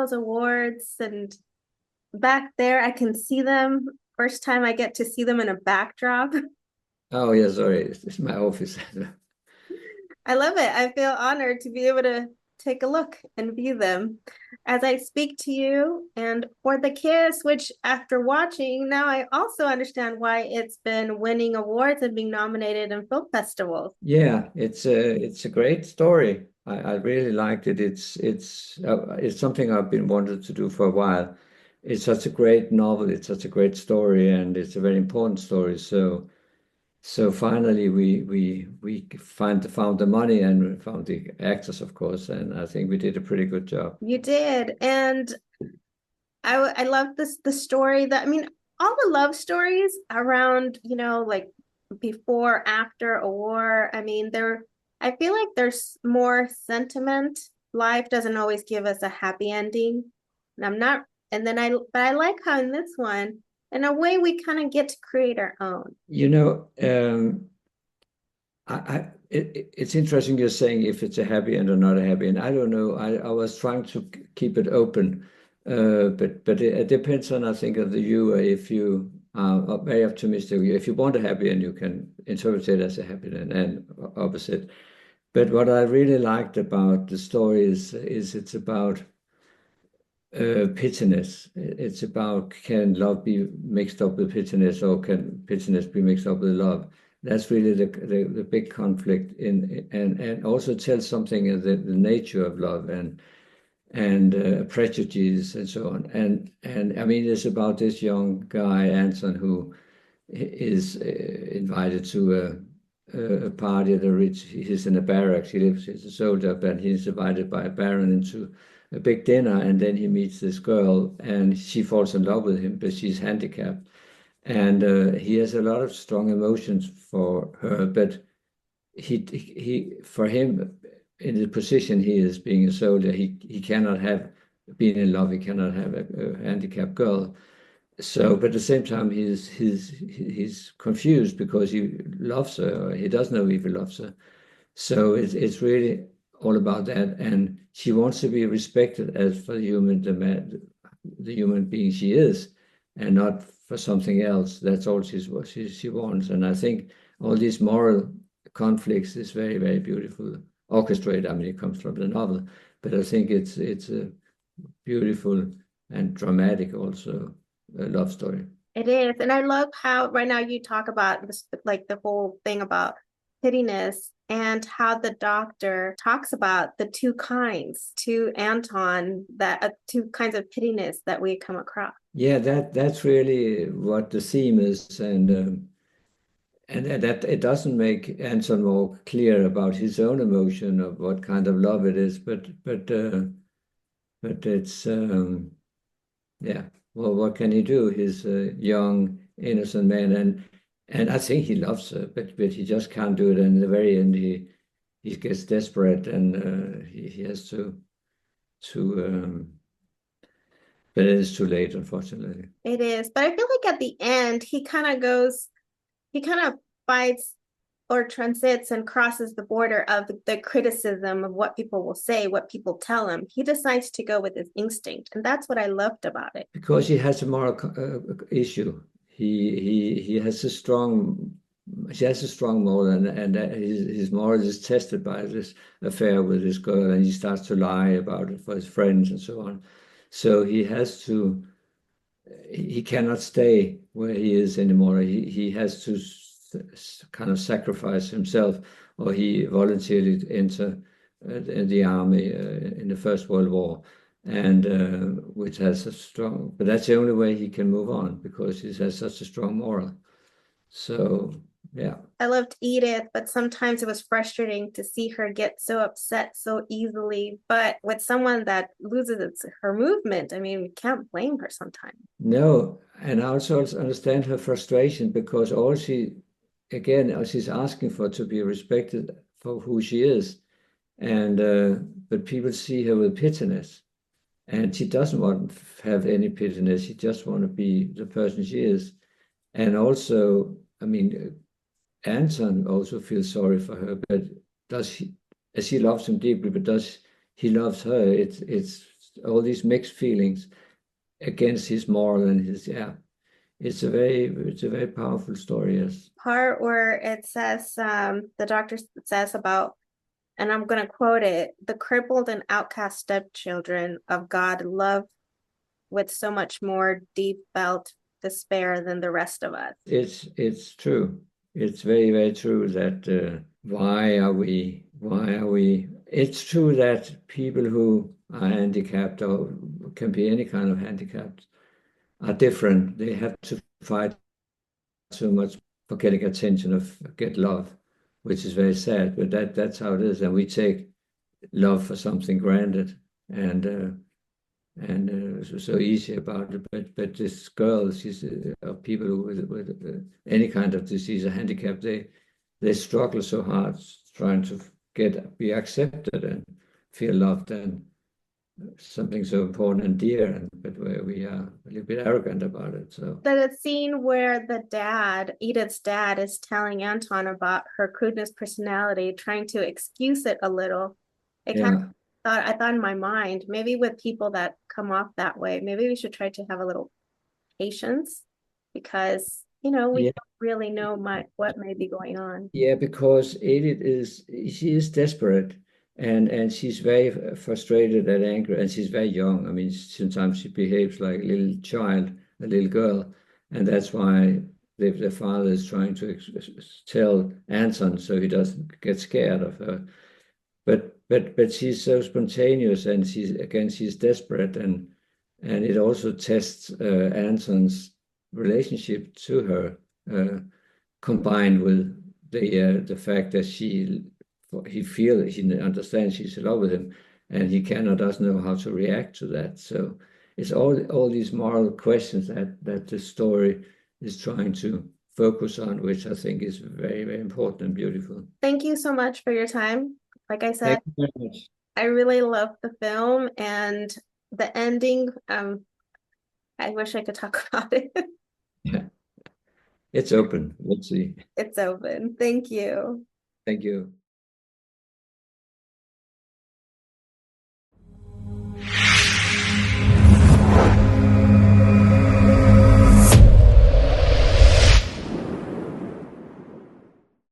those awards, and back there I can see them. First time I get to see them in a backdrop. Oh, yeah, sorry. It's my office. I love it. I feel honored to be able to take a look and view them as I speak to you. And for the kiss, which after watching, now I also understand why it's been winning awards and being nominated in film festivals. Yeah, it's a great story. I really liked it. It's something I've been wanted to do for a while. It's such a great novel. It's such a great story, and it's a very important story. So finally, we found the money and we found the actors, of course, and I think we did a pretty good job. You did. And I love the story that, I mean, all the love stories around, like before, after a war. I mean, I feel like there's more sentiment. Life doesn't always give us a happy ending. And I'm not, and then but I like how in this one, in a way, we kind of get to create our own. You know, it's interesting you're saying if it's a happy end or not a happy end. I don't know. I was trying to keep it open, but it depends on, I think, of the viewer. If you are very optimistic, if you want a happy end, you can interpret it as a happy end and opposite. But what I really liked about the story is it's about pittiness. It's about, can love be mixed up with pittiness, or can pittiness be mixed up with love? That's really the big conflict in, and also tells something of the nature of love and prejudice and so on. And I mean, it's about this young guy Anton who is invited to a party at a rich. He's in a barracks. He's a soldier, but he's invited by a baron into a big dinner, and then he meets this girl, and she falls in love with him, but she's handicapped, and he has a lot of strong emotions for her, but he for him, in the position he is being a soldier, he cannot have been in love. He cannot have a handicapped girl. So, but at the same time, he's confused because he loves her. Or he doesn't know if he loves her. So it's really all about that, and she wants to be respected as for the human being she is, and not for something else. That's all she wants. And I think all these moral conflicts is very, very beautiful orchestrated. I mean, it comes from the novel, but I think it's a beautiful and dramatic also love story. It is. And I love how right now you talk about this, like the whole thing about pittiness and how the doctor talks about the two kinds to Anton, that two kinds of pittiness that we come across. Yeah, that's really what the theme is, and that it doesn't make Anton more clear about his own emotion of what kind of love it is, but it's yeah. Well, what can he do? He's a young, innocent man, and I think he loves her, but he just can't do it. And in the very end, he gets desperate, and he has to. But it is too late, unfortunately. It is. But I feel like at the end, he kind of fights or transits and crosses the border of the criticism of what people will say, what people tell him. He decides to go with his instinct. And that's what I loved about it. Because he has a moral issue. He has a strong. He has a strong moral, and his moral is tested by this affair with this girl, and he starts to lie about it for his friends and so on. So he has to. He cannot stay where he is anymore. He has to kind of sacrifice himself, or he voluntarily enter the army in the First World War, and which has a strong. But that's the only way he can move on, because he has such a strong moral. So yeah. I loved Edith, but sometimes it was frustrating to see her get so upset so easily. But with someone that loses her movement, I mean, we can't blame her sometimes. No, and I also understand her frustration, because all she's asking for to be respected for who she is, and but people see her with pittiness, and she doesn't want to have any pittiness. She just want to be the person she is, and also, I mean, Anton also feels sorry for her, but does he, as he loves him deeply, but does he loves her? It's all these mixed feelings against his moral and his, yeah. It's a very powerful story, yes. Part where it says, the doctor says about, and I'm going to quote it, the crippled and outcast stepchildren of God love with so much more deep felt despair than the rest of us. It's true. It's very true that why are we? It's true that people who are handicapped or can be any kind of handicapped are different. They have to fight so much for getting attention of get love, which is very sad. But that's how it is, and we take love for something granted, and so easy about it. But this girl, she's people with any kind of disease or handicap, they struggle so hard trying to be accepted and feel loved, and something so important and dear, but where we are a little bit arrogant about it. So that scene where the dad, Edith's dad, is telling Anton about her crudeness personality, trying to excuse it a little. It kind of I thought in my mind, maybe with people that come off that way, maybe we should try to have a little patience, because we don't really know what may be going on. Yeah, because Edith she is desperate, and she's very frustrated and angry, and she's very young. I mean, sometimes she behaves like a little child, a little girl, and that's why the father is trying to tell Anton so he doesn't get scared of her. But she's so spontaneous, and she's desperate, and it also tests Anton's relationship to her, combined with the fact that he understands she's in love with him, and he doesn't know how to react to that. So it's all these moral questions that the story is trying to focus on, which I think is very important and beautiful. Thank you so much for your time. Like I said, thank you very much. I really love the film, and the ending. I wish I could talk about it. Yeah. It's open. Let's see. It's open. Thank you. Thank you.